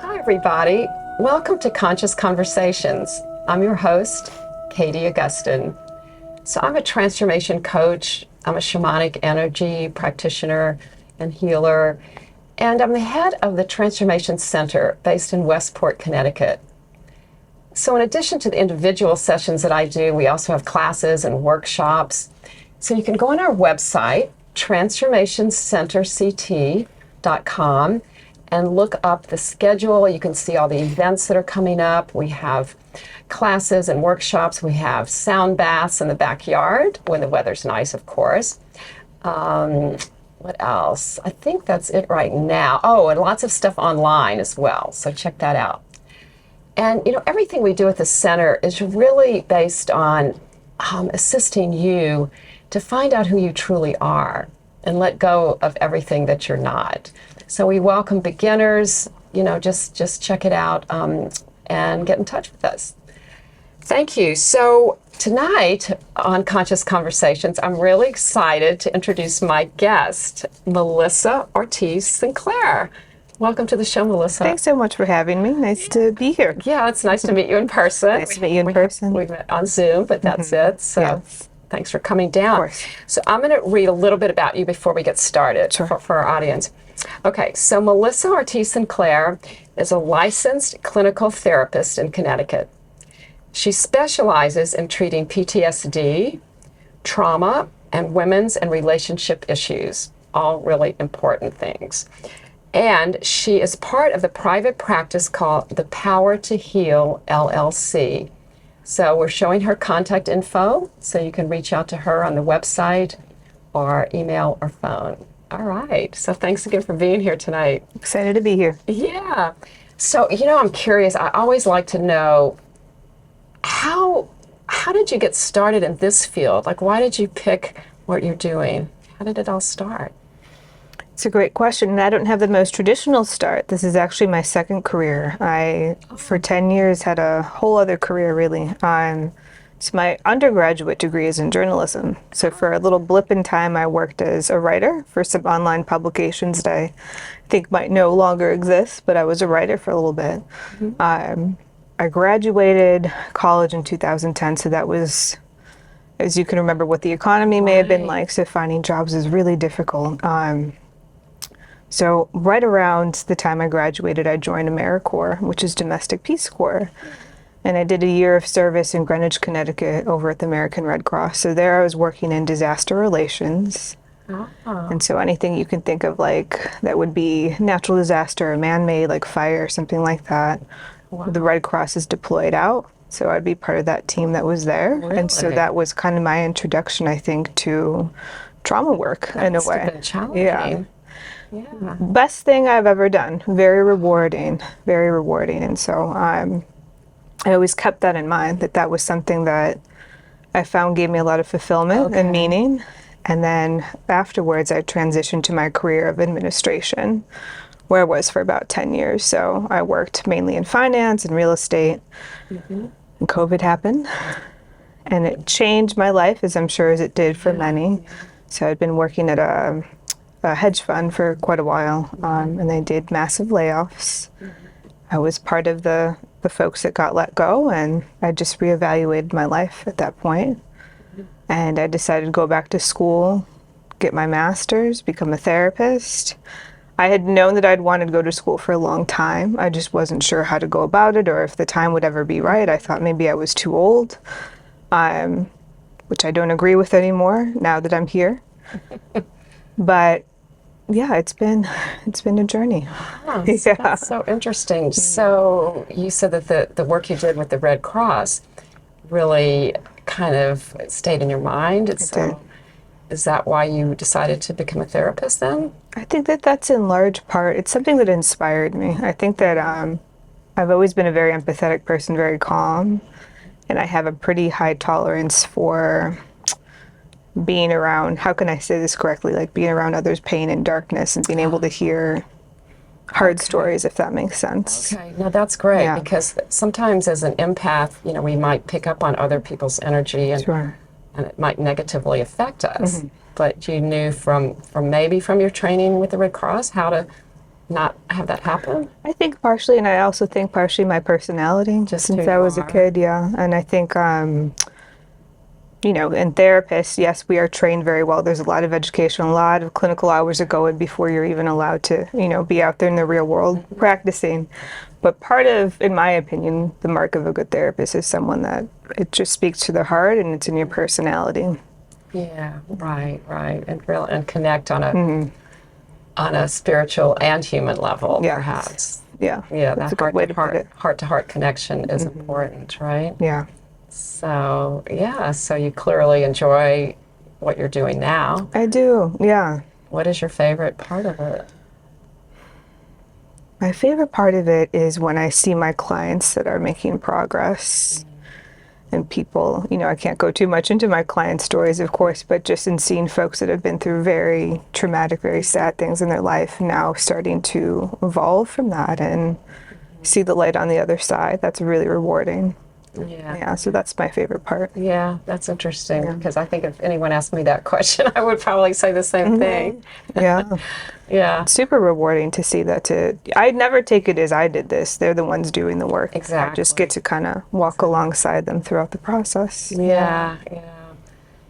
Hi, everybody. Welcome to Conscious Conversations. I'm your host, Katie Augustyn. So I'm a transformation coach. I'm a shamanic energy practitioner and healer, and I'm the head of the Transformation Center based in Westport, Connecticut. So in addition to the individual sessions that I do, we also have classes and workshops. So you can go on our website, transformationcenterct.com, and look up the schedule. You can see all the events that are coming up. We have classes and workshops. We have sound baths in the backyard when the weather's nice, of course. What else? I think that's it right now. Oh, and lots of stuff online as well. So check that out. And everything we do at the center is really based on assisting you to find out who you truly are and let go of everything that you're not. So we welcome beginners, just check it out and get in touch with us. Thank you. So tonight on Conscious Conversations, I'm really excited to introduce my guest, Melissa Ortiz Sinclair. Welcome to the show, Melissa. Thanks so much for having me. Nice to be here. Yeah, it's nice to meet you in person. Nice to meet you in person. We've met on Zoom, but that's it. So yes. Thanks for coming down. Of course. So I'm going to read a little bit about you before we get started. Sure. for our audience. Okay, so Melissa Ortiz Sinclair is a licensed clinical therapist in Connecticut. She specializes in treating PTSD, trauma, and women's and relationship issues, all really important things. And she is part of the private practice called The Power to Heal, LLC. So we're showing her contact info, so you can reach out to her on the website or email or phone. All right, so thanks again for being here tonight. Excited to be here. Yeah. So, I'm curious. I always like to know, how did you get started in this field? Like, why did you pick what you're doing? How did it all start? It's a great question, and I don't have the most traditional start. This is actually my second career. For 10 years, had a whole other career, really. So my undergraduate degree is in journalism. So for a little blip in time, I worked as a writer for some online publications that I think might no longer exist, but I was a writer for a little bit. Mm-hmm. I graduated college in 2010, so that was, as you can remember, what the economy may have been like, so finding jobs is really difficult. So right around the time I graduated, I joined AmeriCorps, which is Domestic Peace Corps. And I did a year of service in Greenwich, Connecticut over at the American Red Cross. So there I was working in disaster relations. Oh. And so anything you can think of that would be natural disaster, or man-made, like fire, something like that. Wow. The Red Cross is deployed out. So I'd be part of that team that was there. Really? And so that was kind of my introduction, I think, to trauma work in a way. That's been challenging. Yeah. Best thing I've ever done. Very rewarding. Very rewarding. And so I always kept that in mind, that was something that I found gave me a lot of fulfillment and meaning. And then afterwards, I transitioned to my career of administration, where I was for about 10 years. So I worked mainly in finance and real estate. Mm-hmm. And COVID happened. And it changed my life, as I'm sure as it did for many. So I'd been working at a hedge fund for quite a while, and they did massive layoffs. I was part of the folks that got let go, and I just reevaluated my life at that point. And I decided to go back to school, get my master's, become a therapist. I had known that I'd wanted to go to school for a long time. I just wasn't sure how to go about it or if the time would ever be right. I thought maybe I was too old, which I don't agree with anymore now that I'm here. But yeah, it's been a journey. Oh, that's so interesting. So you said that the work you did with the Red Cross really kind of stayed in your mind. Is that why you decided to become a therapist then? I think that's in large part. It's something that inspired me. I think that I've always been a very empathetic person, very calm, and I have a pretty high tolerance for being around, how can I say this correctly, like being around others' pain and darkness and being able to hear hard stories, if that makes sense. Okay, no, that's great, because sometimes as an empath, we might pick up on other people's energy and it might negatively affect us. Mm-hmm. But you knew from maybe from your training with the Red Cross how to not have that happen? I think partially, and I also think partially my personality, Just since who I you was a are. kid, yeah. And I think, in therapists, yes, we are trained very well. There's a lot of education, a lot of clinical hours that go in before you're even allowed to, be out there in the real world practicing. But part of, in my opinion, the mark of a good therapist is someone that it just speaks to their heart and it's in your personality. Yeah, right. And connect on a spiritual and human level, Yeah. perhaps. Yeah. Yeah, That's that a good way to put it. heart to heart connection is important, right? Yeah. So, yeah, so you clearly enjoy what you're doing now. I do. Yeah. What is your favorite part of it? My favorite part of it is when I see my clients that are making progress and people, I can't go too much into my client stories, of course, but just in seeing folks that have been through very traumatic, very sad things in their life now starting to evolve from that and see the light on the other side, that's really rewarding. Yeah. Yeah, so that's my favorite part. Yeah, that's interesting because I think if anyone asked me that question, I would probably say the same thing. Yeah. Yeah, Super rewarding to see that. I never take it as I did this. They're the ones doing the work. exactly. I just get to kind of walk alongside them throughout the process. Yeah.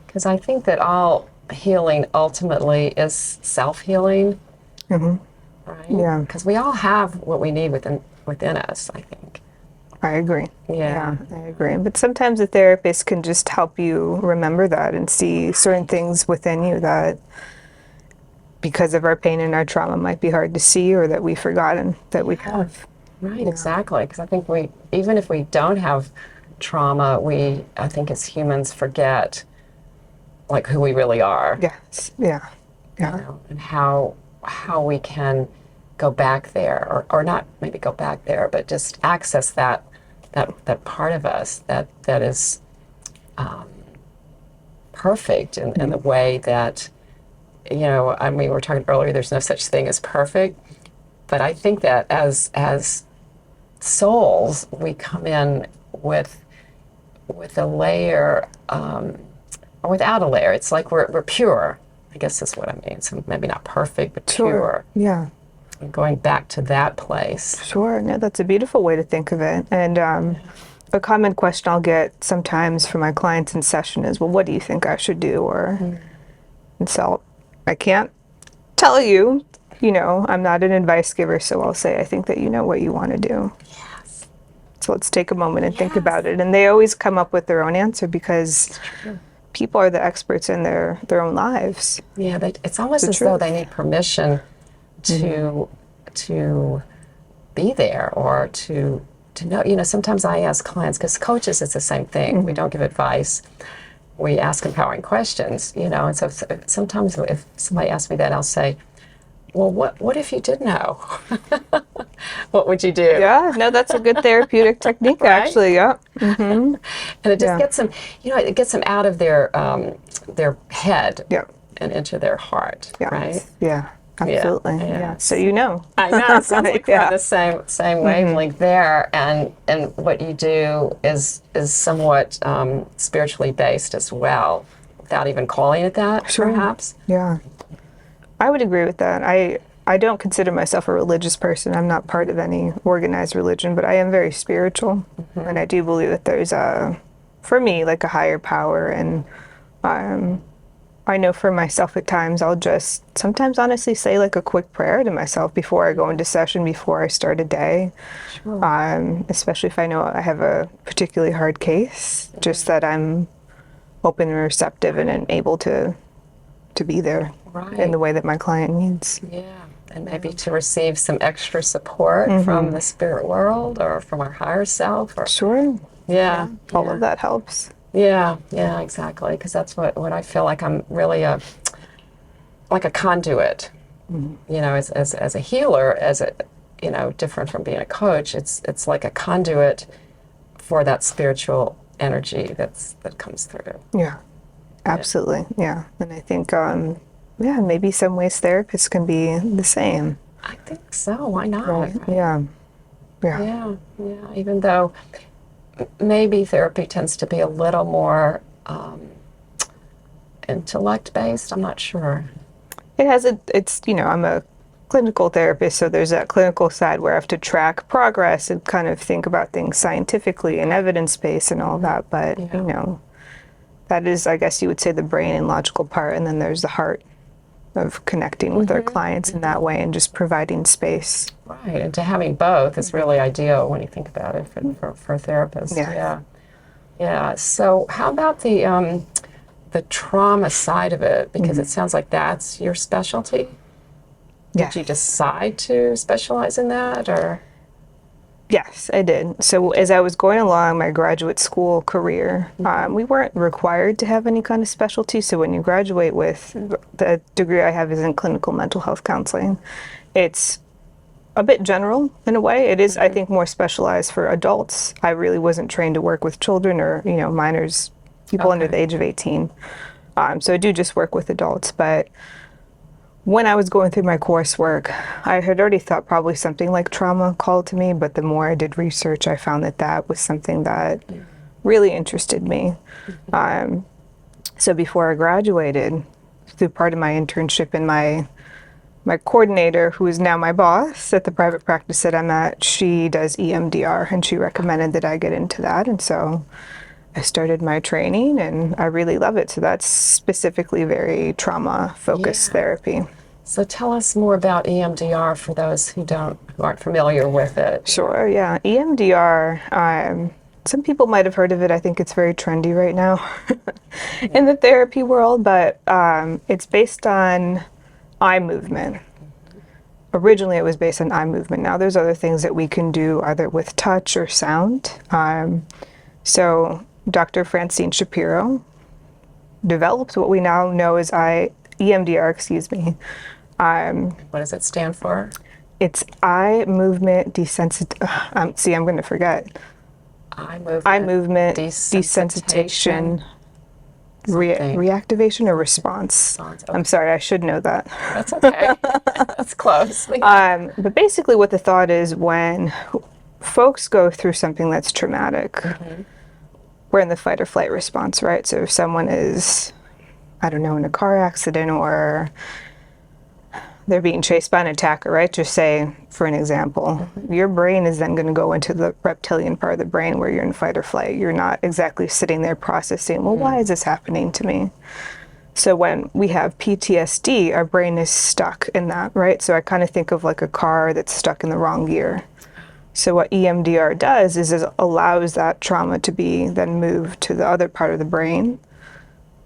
Because I think that all healing ultimately is self-healing, right? Yeah. Because we all have what we need within us, I think. I agree. Yeah. I agree. But sometimes a therapist can just help you remember that and see certain things within you that, because of our pain and our trauma, might be hard to see or that we've forgotten that we have. Right, exactly. Because I think even if we don't have trauma, I think as humans forget like who we really are. Yes. Yeah. Yeah. And how we can go back there, or not maybe go back there, but just access that part of us that is perfect in the way that, I mean, we were talking earlier, there's no such thing as perfect, but I think that as souls, we come in with a layer, or without a layer. It's like we're pure, I guess is what I mean. So maybe not perfect, but pure. Yeah. And going back to that place. Sure. No, that's a beautiful way to think of it. And a common question I'll get sometimes from my clients in session is, well, what do you think I should do? And so I can't tell you, I'm not an advice giver, so I'll say, I think that you know what you want to do. Yes. So let's take a moment and think about it. And they always come up with their own answer because people are the experts in their own lives. Yeah, it's almost as though they need permission to be there, or to know. Sometimes I ask clients, because coaches, it's the same thing. We don't give advice. We ask empowering questions, and so sometimes if somebody asks me that, I'll say, well, what if you did know? What would you do? Yeah, no, that's a good therapeutic technique, Right? actually. Yeah. And it just gets them, it gets them out of their head and into their heart, right? Yeah, absolutely. Yeah. So I know. It sounds like we're on the same wavelength there, and what you do is somewhat spiritually based as well, without even calling it that, perhaps. Yeah, I would agree with that. I don't consider myself a religious person. I'm not part of any organized religion, but I am very spiritual, and I do believe that there's for me, like a higher power, and I know for myself at times I'll just sometimes honestly say like a quick prayer to myself before I go into session, before I start a day. Especially if I know I have a particularly hard case, just that I'm open and receptive and able to be there in the way that my client needs. Yeah, and maybe to receive some extra support from the spirit world or from our higher self. Or, All of that helps. Yeah, exactly. Because that's what I feel like. I'm really like a conduit. As a healer, different from being a coach. It's like a conduit for that spiritual energy that comes through. Yeah, absolutely. Yeah, and I think maybe some ways therapists can be the same. I think so. Why not? Right. Yeah. Even though maybe therapy tends to be a little more intellect based. I'm not sure. It's I'm a clinical therapist, so there's that clinical side where I have to track progress and kind of think about things scientifically and evidence-based and all that. But, you know, that is, I guess you would say, the brain and logical part, and then there's the heart of connecting with our clients in that way and just providing space. Right, and to having both is really ideal when you think about it for therapists. Yeah. So how about the trauma side of it? Because it sounds like that's your specialty. Did you decide to specialize in that, or? Yes, I did. So as I was going along my graduate school career, we weren't required to have any kind of specialty. So when you graduate with the degree I have is in clinical mental health counseling, it's a bit general in a way. It is, I think, more specialized for adults. I really wasn't trained to work with children or, you know, minors, people under the age of 18. So I do just work with adults. But when I was going through my coursework, I had already thought probably something like trauma called to me, but the more I did research, I found that that was something that really interested me. So before I graduated, through part of my internship and my coordinator, who is now my boss at the private practice that I'm at, she does EMDR, and she recommended that I get into that. And so I started my training, and I really love it. So that's specifically very trauma-focused therapy. So tell us more about EMDR for those who aren't familiar with it. Sure, yeah. EMDR, some people might have heard of it. I think it's very trendy right now in the therapy world, but it's based on eye movement. Originally, it was based on eye movement. Now there's other things that we can do either with touch or sound. So Dr. Francine Shapiro developed what we now know as EMDR, excuse me. What does it stand for? It's eye movement desensitization. See, I'm going to forget. Eye movement desensitization. Reactivation or response? Okay. I'm sorry, I should know that. That's okay. That's close. But basically what the thought is, when folks go through something that's traumatic, we're in the fight or flight response, right? So if someone is, I don't know, in a car accident, or they're being chased by an attacker, right? Just say, for an example, your brain is then going to go into the reptilian part of the brain where you're in fight or flight. You're not exactly sitting there processing, well, why is this happening to me? So when we have PTSD, our brain is stuck in that, right? So I kind of think of like a car that's stuck in the wrong gear. So what EMDR does is it allows that trauma to be then moved to the other part of the brain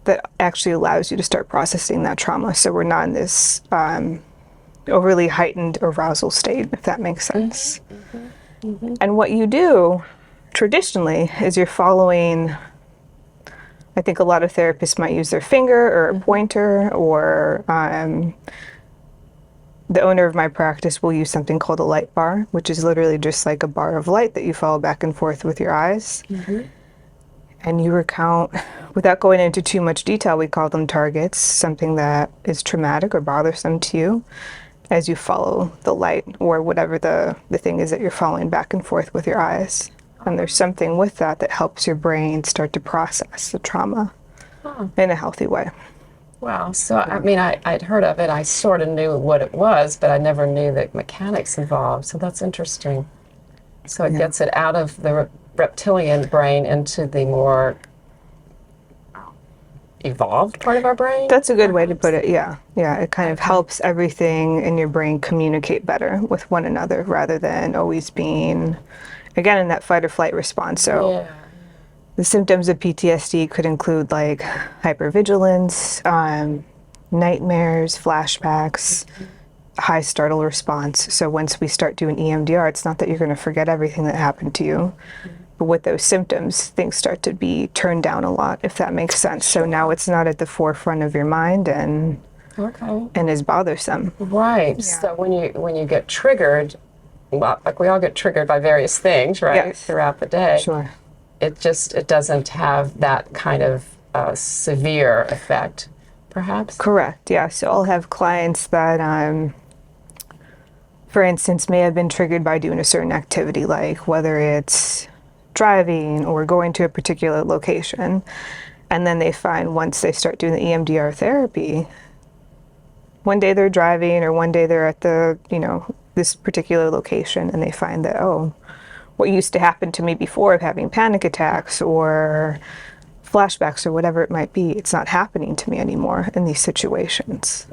that actually allows you to start processing that trauma. So we're not in this overly heightened arousal state, if that makes sense. And what you do traditionally is you're following, I think a lot of therapists might use their finger or a pointer, or the owner of my practice will use something called a light bar, which is literally just like a bar of light that you follow back and forth with your eyes. And you recount, without going into too much detail, we call them targets, something that is traumatic or bothersome to you, as you follow the light or whatever the thing is that you're following back and forth with your eyes. And there's something with that that helps your brain start to process the trauma in a healthy way. Wow. So, I mean, I'd heard of it. I sort of knew what it was, but I never knew the mechanics involved. So that's interesting. So it gets it out of the reptilian brain into the more evolved part of our brain? That's a good way to put it, yeah. Yeah, it kind of helps everything in your brain communicate better with one another rather than always being, again, in that fight or flight response. So the symptoms of PTSD could include like hypervigilance, nightmares, flashbacks, high startle response. So once we start doing EMDR, it's not that you're going to forget everything that happened to you. But with those symptoms, things start to be turned down a lot, if that makes sense. So now it's not at the forefront of your mind and is bothersome. Right. Yeah. So when you get triggered, well, like we all get triggered by various things, right, throughout the day. Sure. It doesn't have that kind of severe effect, perhaps? Correct. Yeah. So I'll have clients that, for instance, may have been triggered by doing a certain activity, like whether it's driving or going to a particular location, and then they find once they start doing the EMDR therapy, one day they're driving, or one day they're at the, this particular location, and they find that, oh, what used to happen to me before of having panic attacks or flashbacks or whatever it might be, it's not happening to me anymore in these situations.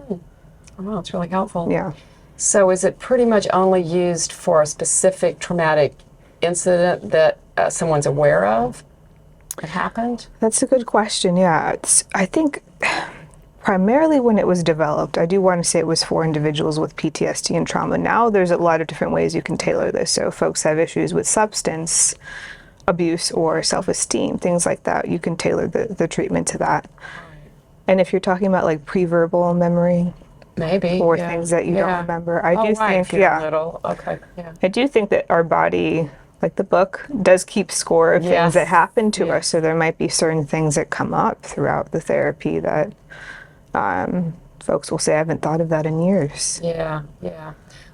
Wow, it's really helpful. Yeah. So is it pretty much only used for a specific traumatic incident that someone's aware of that happened? That's a good question. Yeah. I think primarily when it was developed, I do want to say it was for individuals with PTSD and trauma. Now there's a lot of different ways you can tailor this. So if folks have issues with substance abuse or self-esteem, things like that, you can tailor the treatment to that. And if you're talking about like pre-verbal memory, maybe, or things that you don't remember, I do think, little. Okay, I do think that our body, like the book, does keep score of things that happen to us. So there might be certain things that come up throughout the therapy that folks will say, I haven't thought of that in years. Yeah.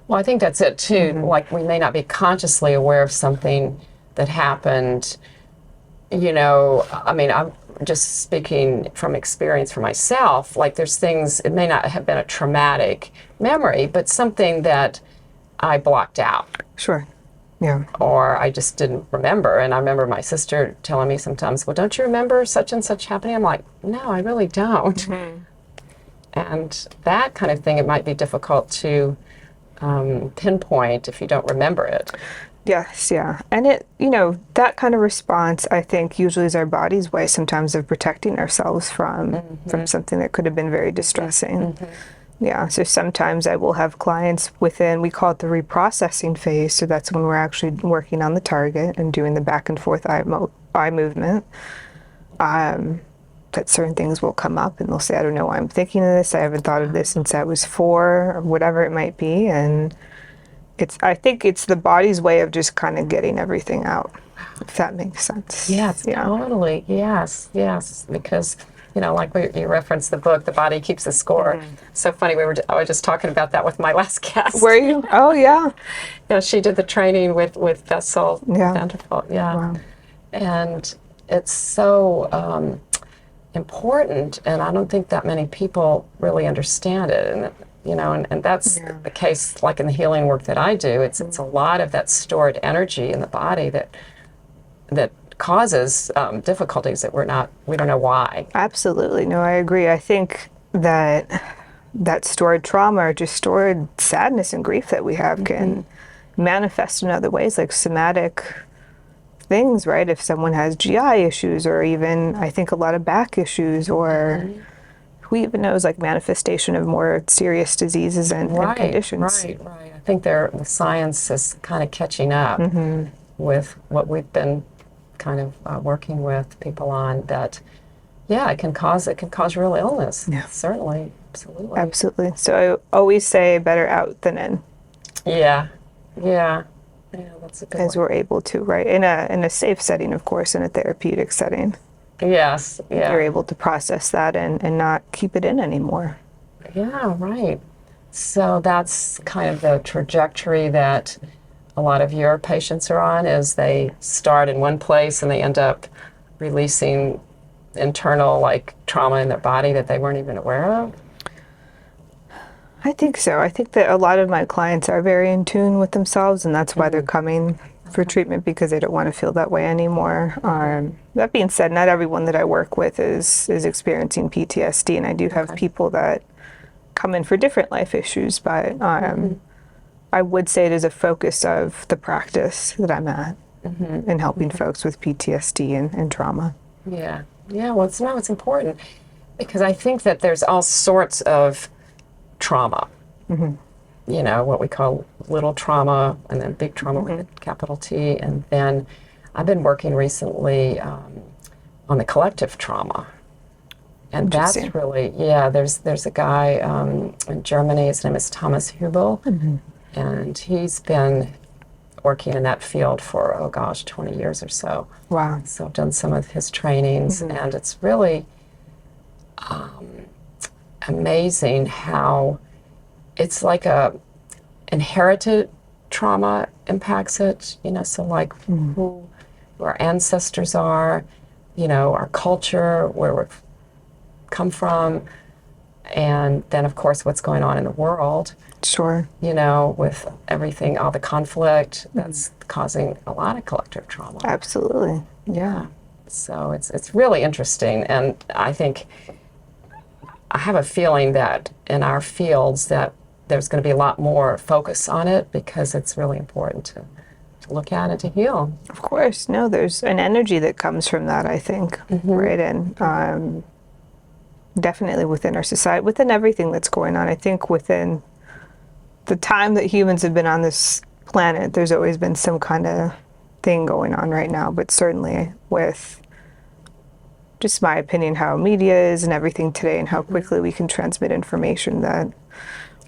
Well, I think that's it too. Like, we may not be consciously aware of something that happened. I mean, I'm just speaking from experience for myself. Like, there's things, it may not have been a traumatic memory, but something that I blocked out. Sure. Yeah. Or I just didn't remember. And I remember my sister telling me sometimes, well, don't you remember such and such happening? I'm like, no, I really don't. And that kind of thing, it might be difficult to pinpoint if you don't remember it. Yes, yeah. And it, that kind of response, I think, usually is our body's way sometimes of protecting ourselves from something that could have been very distressing. Yeah, so sometimes I will have clients within, we call it the reprocessing phase, so that's when we're actually working on the target and doing the back and forth eye movement. That certain things will come up and they'll say, I don't know why I'm thinking of this, I haven't thought of this since I was 4, or whatever it might be, and I think it's the body's way of just kind of getting everything out, if that makes sense. Yes, totally. Yes. Because, like you referenced the book, The Body Keeps the Score. So funny, I was just talking about that with my last guest. Were you? Oh, yeah. Yeah, she did the training with Bessel Vanderbilt. Yeah. Wow. And it's so important, and I don't think that many people really understand it. And that's the case, like in the healing work that I do. It's a lot of that stored energy in the body that causes difficulties that we don't know why. Absolutely. No, I agree. I think that stored trauma, or just stored sadness and grief that we have, can manifest in other ways, like somatic things, right? If someone has GI issues, or even, I think, a lot of back issues, or who even knows, like manifestation of more serious diseases and conditions. Right. I think the science is kind of catching up with what we've been kind of working with people on, that it can cause real illness. Yeah. Certainly. Absolutely. So I always say better out than in. Yeah, that's a good as one. we're able to, right? In a safe setting, of course, in a therapeutic setting. Yes, You're able to process that and not keep it in anymore. Yeah, right. So that's kind of the trajectory that a lot of your patients are on, is they start in one place and they end up releasing internal, like, trauma in their body that they weren't even aware of? I think so. I think that a lot of my clients are very in tune with themselves, and that's why they're coming for treatment, because they don't want to feel that way anymore. That being said, not everyone that I work with is experiencing PTSD, and I do have people that come in for different life issues, but I would say it is a focus of the practice that I'm at in helping folks with PTSD and trauma. Yeah. Well, it's important, because I think that there's all sorts of trauma. What we call little trauma, and then big trauma with a capital T. And then I've been working recently on the collective trauma. And that's really, there's a guy in Germany, his name is Thomas Hübel, and he's been working in that field for, 20 years or so. Wow. So I've done some of his trainings, and it's really amazing how it's like a inherited trauma impacts it, so like who our ancestors are, our culture, where we've come from, And then, of course, what's going on in the world, Sure. with everything, all the conflict that's causing a lot of collective trauma. Absolutely. Yeah. So it's really interesting, and I have a feeling that in our fields that there's going to be a lot more focus on it because it's really important to look at and to heal. Of course. No, there's an energy that comes from that, I think, right? And definitely within our society, within everything that's going on. I think within the time that humans have been on this planet, there's always been some kind of thing going on right now, but certainly with just my opinion, how media is and everything today and how quickly we can transmit information, that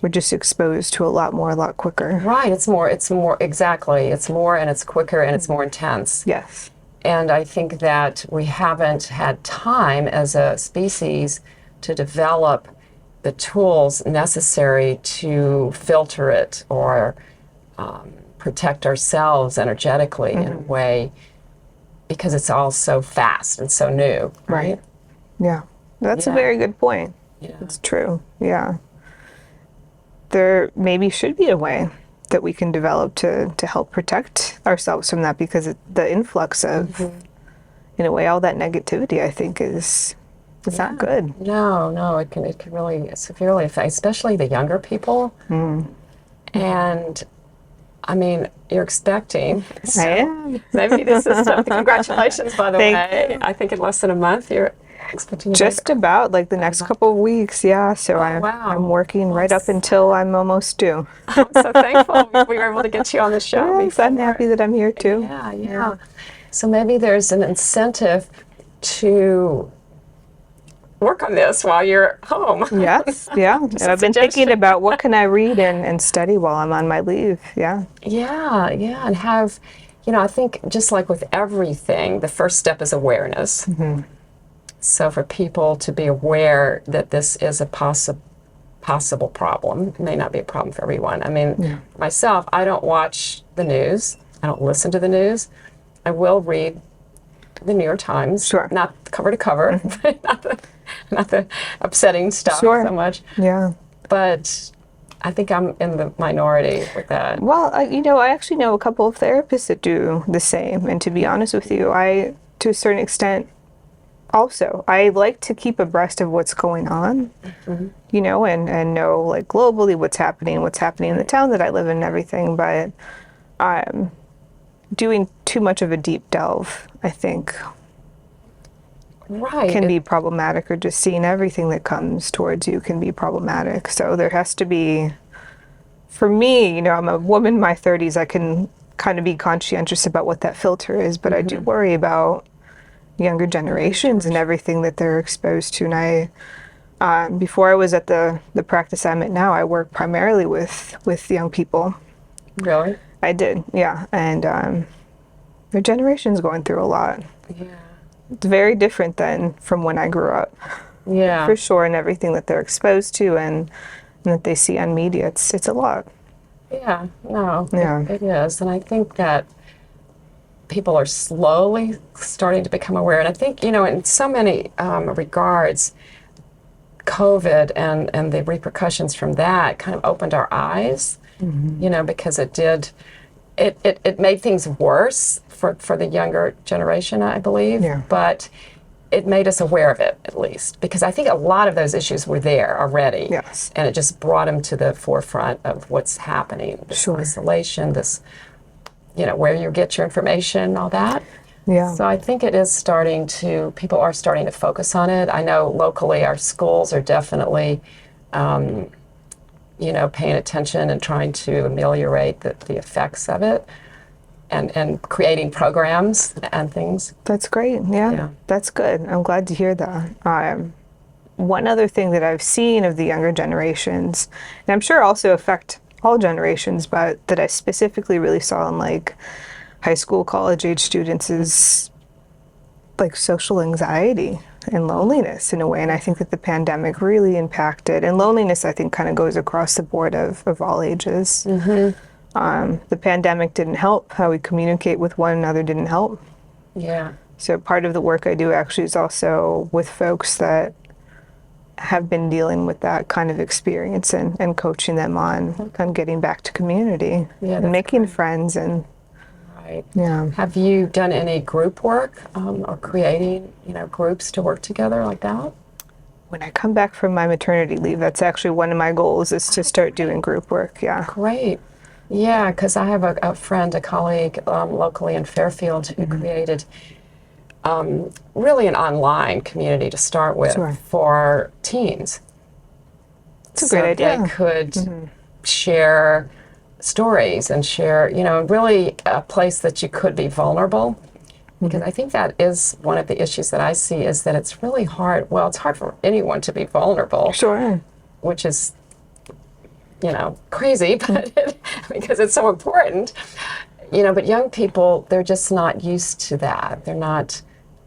we're just exposed to a lot quicker. Right, it's more, exactly. It's more and it's quicker and it's more intense. Yes. And I think that we haven't had time as a species to develop the tools necessary to filter it or protect ourselves energetically in a way, because it's all so fast and so new, right? Yeah, that's a very good point. Yeah. It's true. Yeah. There maybe should be a way that we can develop to help protect ourselves from that, because the influx of, in a way, all that negativity, I think, is not good. No, it can really severely affect, especially the younger people. And I mean, you're expecting. So I am. maybe this is something. Congratulations, by the Thank way. I think in less than a month you're expecting. Just about, like the next couple of weeks, yeah. So wow. I'm working right up until I'm almost due. I'm so thankful we were able to get you on the show. Yes, I'm happy that I'm here too. Yeah. So maybe there's an incentive to work on this while you're home. Yes, yeah. And I've been thinking about what can I read and study while I'm on my leave. Yeah. Yeah, and have, I think just like with everything, the first step is awareness. So for people to be aware that this is a possible problem, it may not be a problem for everyone. I mean, myself, I don't watch the news. I don't listen to the news. I will read the New York Times, Sure. not cover to cover, not the upsetting stuff so much. Yeah. But I think I'm in the minority with that. Well, I actually know a couple of therapists that do the same. And to be honest with you, I, to a certain extent, also, I like to keep abreast of what's going on, and know, like, globally what's happening in the town that I live in and everything. But doing too much of a deep delve, I think, can be problematic, or just seeing everything that comes towards you can be problematic. So there has to be, for me, I'm a woman in my 30s, I can kind of be conscientious about what that filter is, but I do worry about younger generations and everything that they're exposed to. And before I was at the practice I'm at now, I work primarily with young people. Really? I did, yeah. And their generation's going through a lot. Yeah. It's very different than from when I grew up. Yeah. For sure, and everything that they're exposed to and that they see on media, it's a lot. Yeah, no, Yeah. It is. And I think that people are slowly starting to become aware. And I think, in so many regards, COVID and the repercussions from that kind of opened our eyes, because it made things worse for the younger generation, I believe. Yeah. But it made us aware of it, at least, because I think a lot of those issues were there already. Yes. And it just brought them to the forefront of what's happening. This isolation, this, where you get your information, all that. Yeah. So I think it is people are starting to focus on it. I know locally our schools are definitely, paying attention and trying to ameliorate the effects of it. And creating programs and things. That's great. Yeah, that's good. I'm glad to hear that. One other thing that I've seen of the younger generations, and I'm sure also affect all generations, but that I specifically really saw in like high school, college age students, is like social anxiety and loneliness in a way. And I think that the pandemic really impacted, and loneliness I think kind of goes across the board of all ages. The pandemic didn't help. How we communicate with one another didn't help. Yeah. So part of the work I do actually is also with folks that have been dealing with that kind of experience and coaching them on getting back to community and making friends and Right. yeah. Have you done any group work or creating, groups to work together like that? When I come back from my maternity leave, that's actually one of my goals is to start doing group work. Yeah. Great. Yeah, because I have a friend, a colleague locally in Fairfield who created really an online community to start with Sure. for teens. It's a great idea. They could share stories and share, really a place that you could be vulnerable. Because I think that is one of the issues that I see is that it's really hard. Well, it's hard for anyone to be vulnerable. Sure. Which is, crazy, but because it's so important. But young people, they're just not used to that. They're not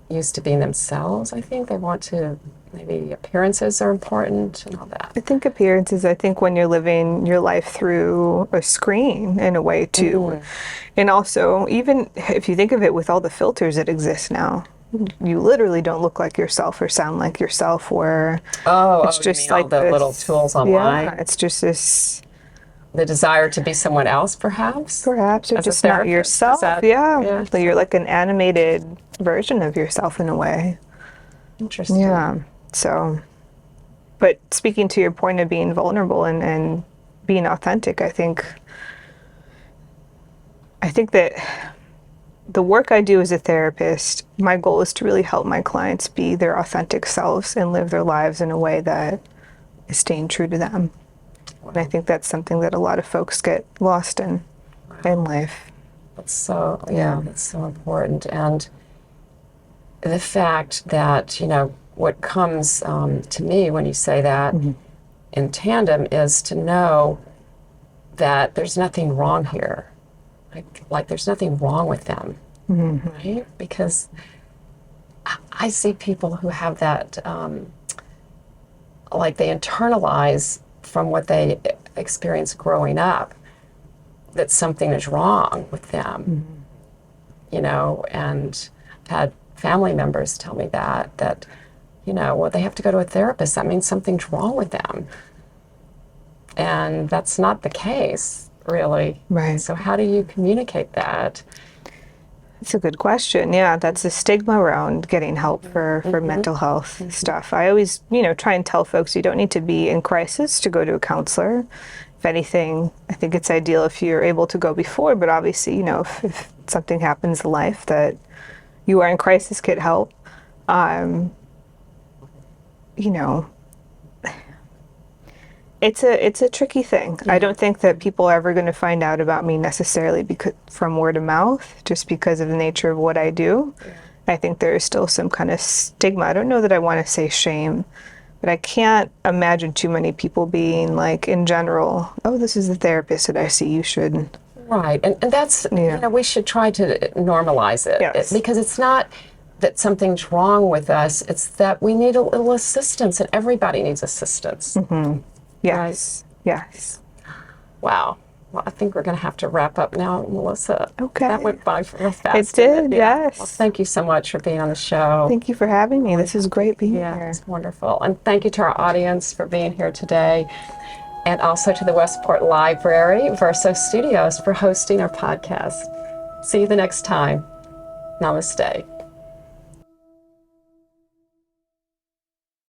used to being themselves, I think. They want to, maybe appearances are important and all that. I think appearances, I think when you're living your life through a screen in a way too. And also, even if you think of it with all the filters that exist now, you literally don't look like yourself or sound like yourself, or it's just you mean like all the little tools online? Yeah, it's just this. The desire to be someone else, perhaps? Perhaps, or As a just not therapist, yourself. is that- Yeah. So you're like an animated version of yourself in a way. Interesting. Yeah. So, but speaking to your point of being vulnerable and being authentic, I think that the work I do as a therapist, my goal is to really help my clients be their authentic selves and live their lives in a way that is staying true to them. And I think that's something that a lot of folks get lost in life. That's so, that's so important. And the fact that, what comes to me when you say that in tandem is to know that there's nothing wrong here. Like there's nothing wrong with them, right? Because I see people who have that, like they internalize from what they experienced growing up that something is wrong with them, and I've had family members tell me that, well, they have to go to a therapist. That means something's wrong with them. And that's not the case, really. Right. So how do you communicate that? It's a good question. Yeah, that's a stigma around getting help for mental health stuff. I always, try and tell folks you don't need to be in crisis to go to a counselor. If anything, I think it's ideal if you're able to go before, but obviously, if something happens in life that you are in crisis, get help. It's a tricky thing. I don't think that people are ever going to find out about me necessarily from word of mouth, just because of the nature of what I do. I think there is still some kind of stigma. I don't know that I want to say shame, but I can't imagine too many people being like, in general, oh, this is the therapist that I see, you should. Right, and that's, we should try to normalize it. Yes. Because it's not that something's wrong with us, it's that we need a little assistance, and everybody needs assistance. Yes. Right. Yes. Wow. Well, I think we're going to have to wrap up now, Melissa. Okay. That went by real fast. It did, Yeah. yes. Well, thank you so much for being on the show. Thank you for having me. This is great being here. It's wonderful. And thank you to our audience for being here today. And also to the Westport Library, Verso Studios, for hosting our podcast. See you the next time. Namaste.